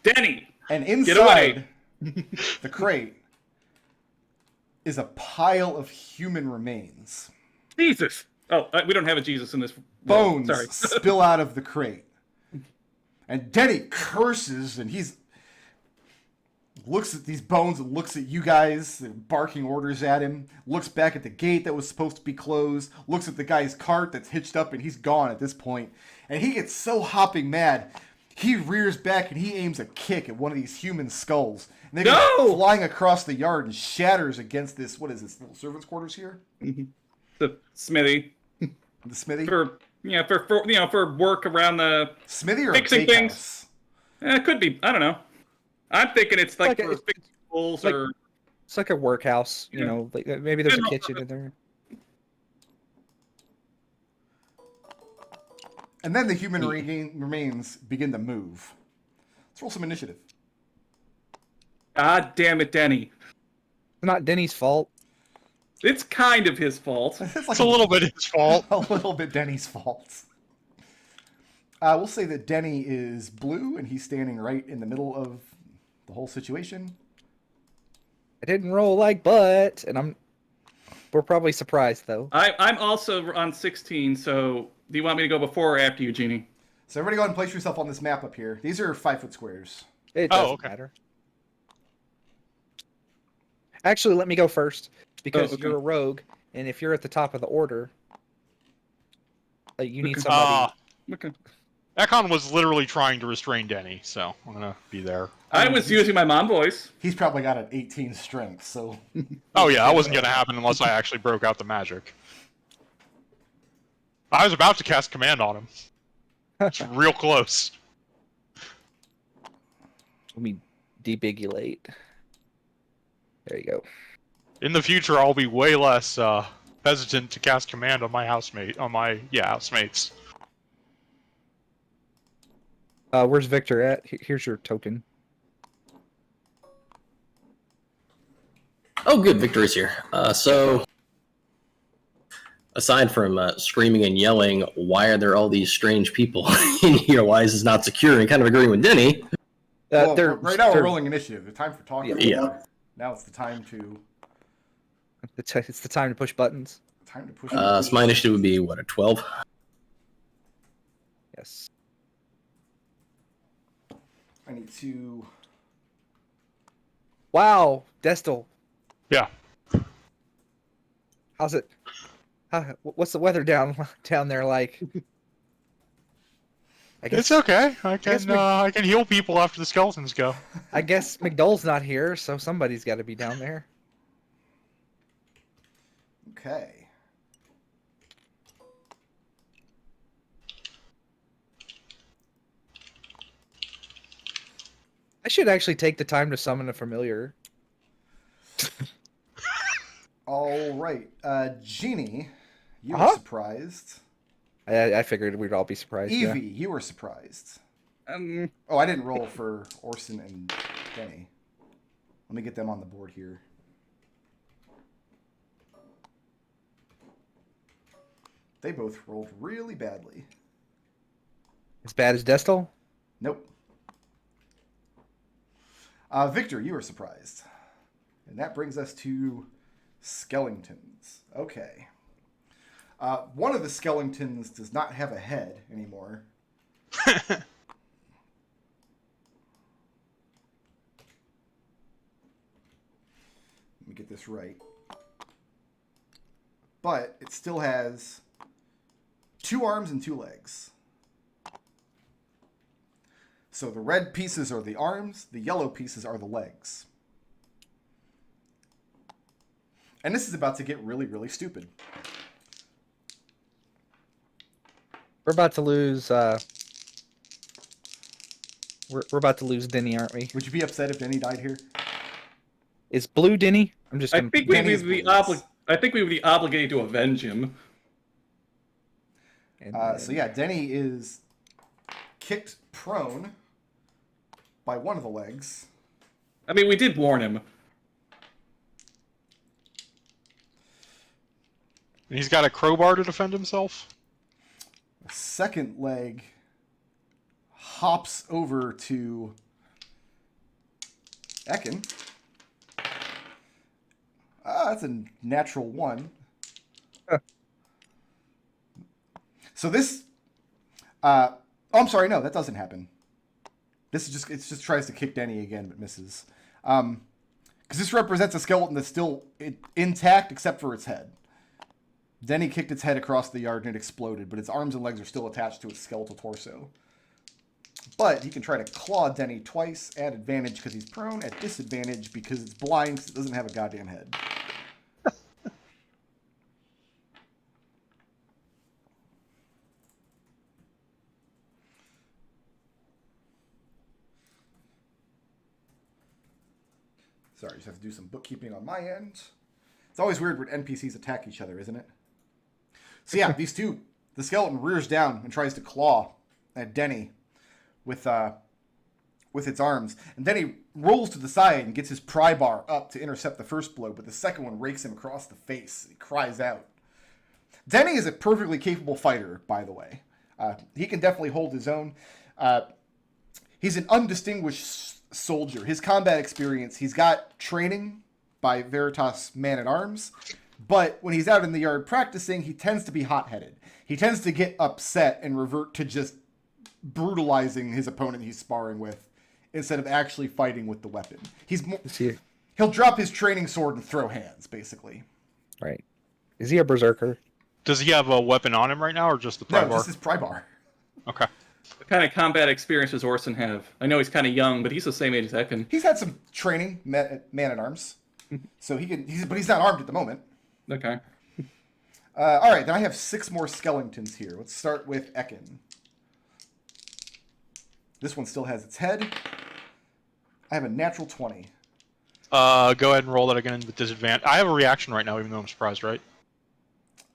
Danny, And Get away. inside the crate is a pile of human remains. Jesus. Oh, we don't have a Jesus in this. Bones Sorry. spill out of the crate. And Denny curses, and he's looks at these bones and looks at you guys, barking orders at him, looks back at the gate that was supposed to be closed, looks at the guy's cart that's hitched up, and he's gone at this point. And he gets so hopping mad, he rears back and he aims a kick at one of these human skulls. And they go flying across the yard and shatters against this, what is this, little servants' quarters here? The smithy. The smithy? For work around the Smithy or fixing a bakehouse? things. It could be. I don't know. I'm thinking it's like for fixing tools like- or. It's like a workhouse, you know. Like maybe there's a kitchen in there. And then the human remains begin to move. Let's roll some initiative. God damn it, Denny. It's not Denny's fault. It's kind of his fault. It's a little bit his fault. A little bit Denny's fault. We'll say that Denny is blue, and he's standing right in the middle of the whole situation. I didn't roll like butt, and we're probably surprised though. I'm also on 16, so do you want me to go before or after Eugenia? So everybody go ahead and place yourself on this map up here. These are 5-foot squares. It doesn't matter. Actually, let me go first because okay. you're a rogue, and if you're at the top of the order, you need somebody. Okay. Ekon was literally trying to restrain Denny, so I'm gonna be there. I was using my mom voice. He's probably got an 18 strength, so... Oh yeah, that wasn't gonna happen unless I actually broke out the magic. I was about to cast command on him. It's real close. Let me debigulate. There you go. In the future, I'll be way less hesitant to cast command on my housemates. Where's Victor at? Here's your token. Oh, good. Victor is here. So, aside from screaming and yelling, why are there all these strange people in here? Why is this not secure? And kind of agreeing with Denny. Well, right now we're rolling initiative. The time for talking. Yeah. Now it's the time to... It's the time to push buttons. Time to push. So my initiative would be, what, a 12? Yes. I need to... Wow, Destil. Yeah. How's it? What's the weather down there like? I guess It's okay. I can heal people after the skeletons go. I guess McDohl's not here, so somebody's got to be down there. Okay. I should actually take the time to summon a familiar. All right. Jeannie, you were surprised. I figured we'd all be surprised. Evie, Yeah. you were surprised. Um, Oh, I didn't roll for Orson and Denny. Let me get them on the board here. They both rolled really badly. As bad as Destil? Nope. Victor, you were surprised. And that brings us to skeletons. Okay. One of the skeletons does not have a head anymore. Let me get this right. But it still has 2 arms and 2 legs. So the red pieces are the arms, the yellow pieces are the legs. And this is about to get really, really stupid. We're about to lose. We're about to lose Denny, aren't we? Would you be upset if Denny died here? Is Blue Denny? I'm just. I Gonna... think we would be obligated to avenge him. So yeah, Denny is kicked prone by one of the legs. I mean, we did warn him. He's got a crowbar to defend himself. The second leg hops over to Ekon. That's a natural 1. So this... oh, I'm sorry, no, that doesn't happen. This is just... It just tries to kick Denny again, but misses. Because this represents a skeleton that's still intact except for its head. Denny kicked its head across the yard and it exploded, but its arms and legs are still attached to its skeletal torso. But he can try to claw Denny twice at advantage because he's prone, at disadvantage because it's blind because it doesn't have a goddamn head. Sorry, I just have to do some bookkeeping on my end. It's always weird when NPCs attack each other, isn't it? So yeah, these two The skeleton rears down and tries to claw at Denny with its arms. And Denny rolls to the side and gets his pry bar up to intercept the first blow, but the second one rakes him across the face. He cries out. Denny is a perfectly capable fighter, by the way. He can definitely hold his own. He's an undistinguished soldier. His combat experience, he's got training by Veritas man-at-arms, but when he's out in the yard practicing, he tends to be hot-headed. He tends to get upset and revert to just brutalizing his opponent he's sparring with instead of actually fighting with the weapon. He'll drop his training sword and throw hands, basically. Right. Is he a berserker? Does he have a weapon on him right now, or just the pry No, bar? just his pry bar. Okay. What kind of combat experience does Orson have? I know he's kind of young, but he's the same age as Ekon. He's had some training, man-at-arms, so he can. But he's not armed at the moment. Okay. All right, then I have 6 more skeletons here. Let's start with Ekon. This one still has its head. I have a natural 20. Go ahead and roll that again with disadvantage. I have a reaction right now, even though I'm surprised, right?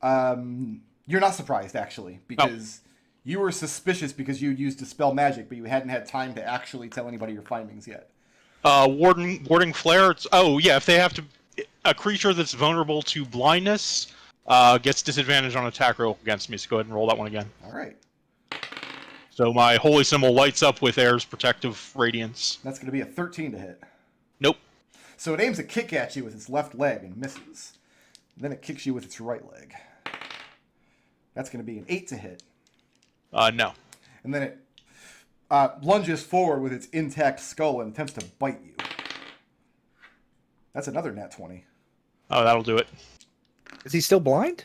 You're not surprised, actually, because you were suspicious because you used Dispel Magic, but you hadn't had time to actually tell anybody your findings yet. Warding Flare. If they have to... A creature that's vulnerable to blindness gets disadvantage on attack roll against me, so go ahead and roll that one again. All right. So my holy symbol lights up with Air's protective radiance. That's going to be a 13 to hit. Nope. So it aims a kick at you with its left leg and misses. Then it kicks you with its right leg. That's going to be an 8 to hit. No. And then it lunges forward with its intact skull and attempts to bite you. That's another nat 20. Oh, that'll do it. Is he still blind?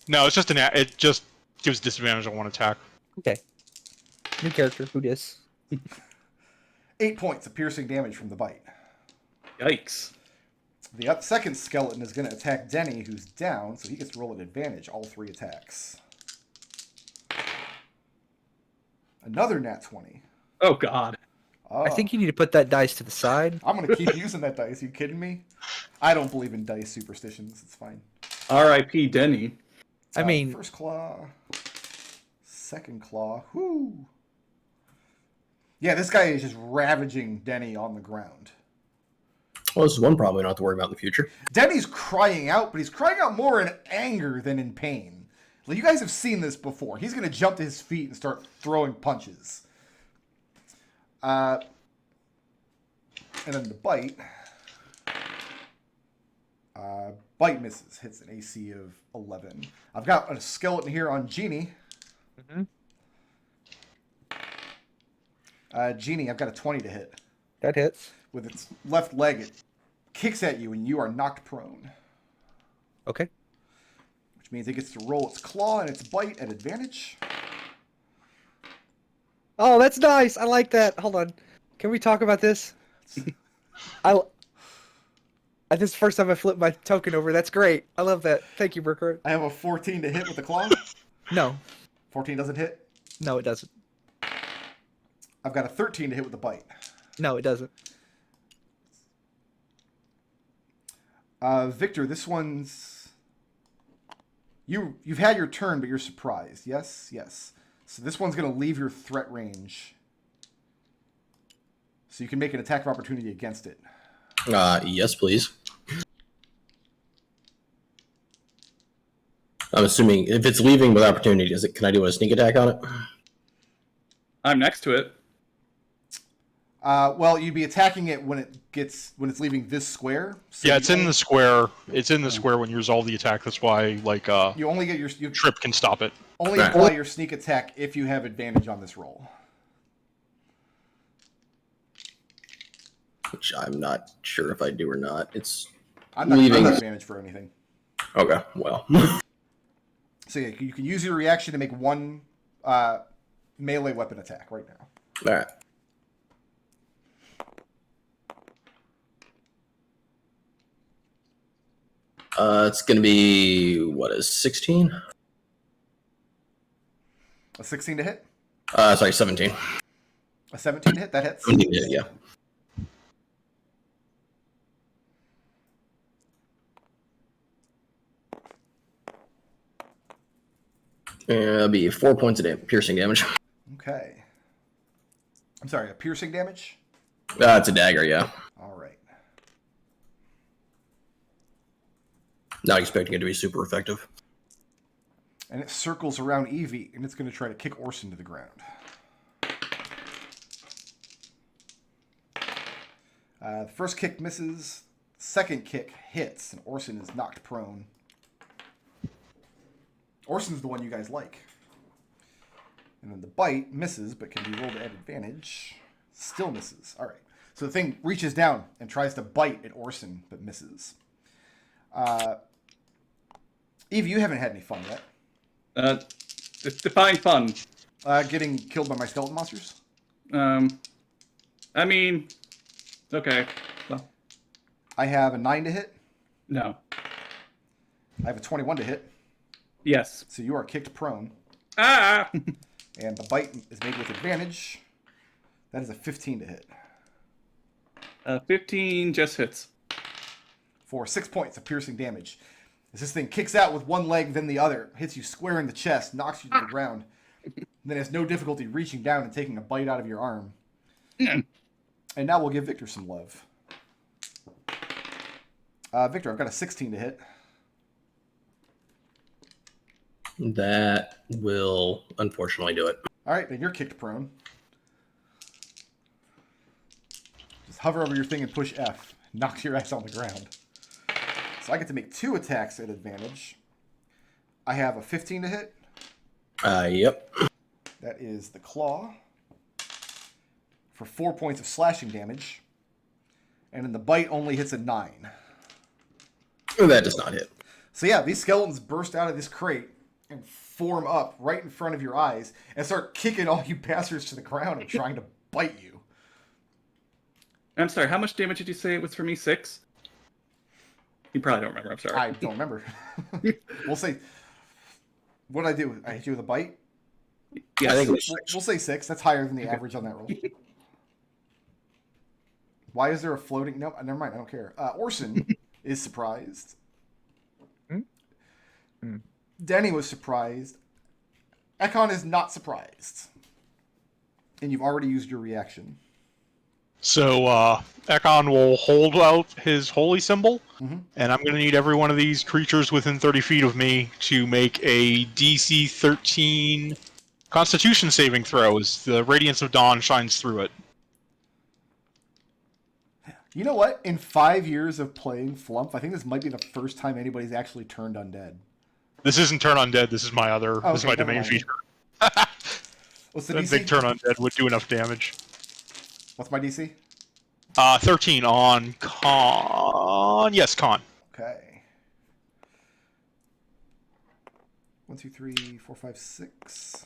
No, it's just it just gives disadvantage on one attack. Okay. New character. Who dis? 8 points of piercing damage from the bite. Yikes. The second skeleton is going to attack Denny, who's down, so he gets to roll at advantage, all 3 attacks. Another nat 20. Oh, God. I think you need to put that dice to the side. I'm going to keep using that dice. Are you kidding me? I don't believe in dice superstitions. It's fine. R.I.P. Denny. I mean... First claw. Second claw. Whoo. Yeah, this guy is just ravaging Denny on the ground. Well, this is one problem we don't have to worry about in the future. Denny's crying out, but he's crying out more in anger than in pain. Like, you guys have seen this before. He's going to jump to his feet and start throwing punches. And then the bite. Bite misses. Hits an AC of 11. I've got a skeleton here on Genie. Genie, I've got a 20 to hit. That hits. With its left leg, it kicks at you and you are knocked prone. Okay. Which means it gets to roll its claw and its bite at advantage. Oh, that's nice. I like that. Hold on. Can we talk about this? This is the first time I flipped my token over. That's great. I love that. Thank you, Burkhardt. I have a 14 to hit with the claw. No. 14 doesn't hit. No, it doesn't. I've got a 13 to hit with the bite. No, it doesn't. Victor, this one's... You've had your turn, but you're surprised. Yes? Yes. So this one's going to leave your threat range. So you can make an attack of opportunity against it. Yes, please. I'm assuming if it's leaving with opportunity, can I do a sneak attack on it? I'm next to it. Well, you'd be attacking it when it's leaving this square. So Yeah, it's in the square. It's in the square when you resolve the attack. That's why, like, you only get your trip can stop it. Only apply your sneak attack if you have advantage on this roll. Which I'm not sure if I do or not. I'm not giving advantage for anything. Okay, well. So yeah, you can use your reaction to make one melee weapon attack right now. All right. It's going to be, 16? A 16 to hit? Sorry, 17. A 17 to hit? That hits? 17 to hit, yeah. That'll be 4 points of piercing damage. Okay. I'm sorry, a piercing damage? It's a dagger, yeah. All right. Not expecting it to be super effective. And it circles around Evie, and it's going to try to kick Orson to the ground. The first kick misses. Second kick hits, and Orson is knocked prone. Orson's the one you guys like. And then the bite misses, but can be rolled at advantage. Still misses. All right. So the thing reaches down and tries to bite at Orson, but misses. Eve, you haven't had any fun yet. Define fun. Getting killed by my skeleton monsters? I mean, okay. Well, I have a 9 to hit. no. I have a 21 to hit. Yes. So you are kicked prone. Ah! And the bite is made with advantage. That is a 15 to hit. 15 just hits. For 6 points of piercing damage. As this thing kicks out with one leg, then the other, hits you square in the chest, knocks you to the ground, and then has no difficulty reaching down and taking a bite out of your arm. And now we'll give Victor some love. Victor, I've got a 16 to hit. That will unfortunately do it. All right, then you're kicked prone. Just hover over your thing and push F. Knocks your ass on the ground. So I get to make 2 attacks at advantage. I have a 15 to hit. Yep. That is the claw. For 4 points of slashing damage. And then the bite only hits a 9. That does not hit. So yeah, these skeletons burst out of this crate and form up right in front of your eyes and start kicking all you bastards to the ground and trying to bite you. I'm sorry, how much damage did you say it was for me? 6? You probably don't remember, I'm sorry. I don't remember. We'll say... What did I do? I hit you with a bite? Yes. I think it was We'll say 6. That's higher than the average on that roll. Why is there a floating... No, never mind. I don't care. Orson is surprised. Denny was surprised. Ekon is not surprised. And you've already used your reaction. So Ekon will hold out his holy symbol, and I'm going to need every one of these creatures within 30 feet of me to make a DC 13 Constitution saving throw as the Radiance of Dawn shines through it. You know what? In 5 years of playing Flumph, I think this might be the first time anybody's actually turned undead. This isn't Turn Undead, this is my other, Oh, this is okay, my never domain mind. feature. What's the That DC? big Turn Undead would do enough damage. What's my DC? 13 on Con. Yes, Con. Okay. 1, 2, 3, 4, 5, 6.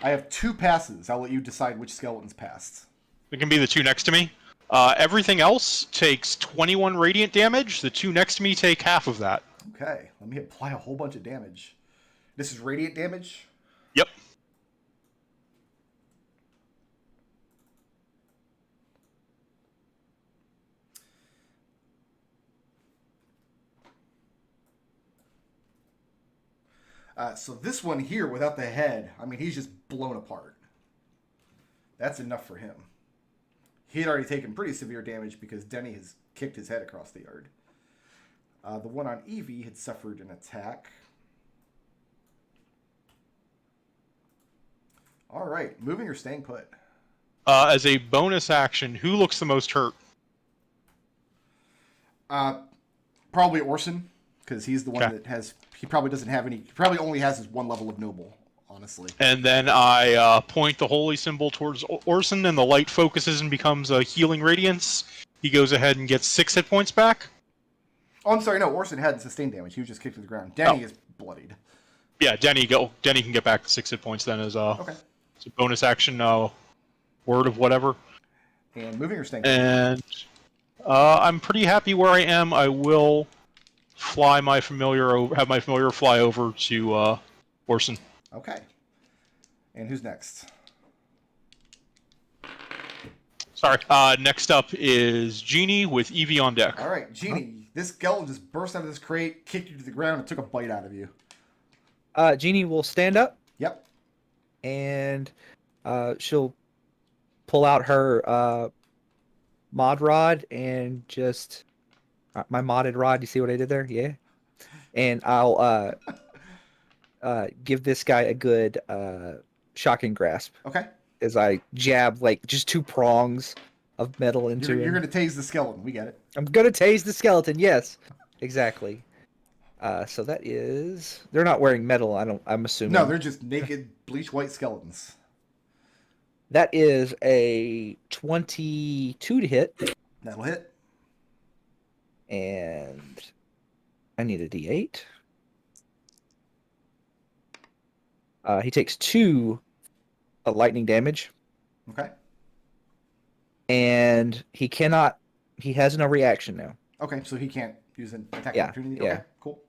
I have 2 passes. I'll let you decide which skeletons passed. It can be the 2 next to me. Everything else takes 21 radiant damage. The 2 next to me take half of that. Okay, let me apply a whole bunch of damage. This is radiant damage? Yep. So this one here, without the head, I mean, he's just blown apart. That's enough for him. He had already taken pretty severe damage because Denny has kicked his head across the yard. The one on Evie had suffered an attack. All right, moving or staying put? As a bonus action, who looks the most hurt? Probably Orson, because he's the one Okay. that has... He probably doesn't have any... He probably only has his 1 level of noble, honestly. And then I point the holy symbol towards Orson, and the light focuses and becomes a healing radiance. He goes ahead and gets 6 hit points back. Oh, I'm sorry, no, Orson hadn't sustained damage. He was just kicked to the ground. Denny is bloodied. Yeah, Denny can get back 6 hit points then as Okay. as a bonus action. Word of whatever. And moving or staying put? And I'm pretty happy where I am. I will fly my familiar over, have my familiar fly over to Orson. Okay. And who's next? Sorry. Next up is Genie with Evie on deck. All right, Genie. This skeleton just burst out of this crate, kicked you to the ground, and took a bite out of you. Jeannie will stand up Yep. and she'll pull out her mod rod and just my modded rod. You see what I did there? Yeah. And I'll give this guy a good shocking grasp Okay. as I jab like just 2 prongs of metal into You're him. going to tase the skeleton. We get it. I'm gonna tase the skeleton. Yes, exactly. So that is they're not wearing metal. I'm assuming. No, they're just naked, bleach white skeletons. That is a 22 to hit, That'll hit. and I need a D8. He takes 2 lightning damage, Okay. and he cannot. He has no reaction now. Okay, so he can't use an attack Yeah, opportunity. yeah. Okay, cool.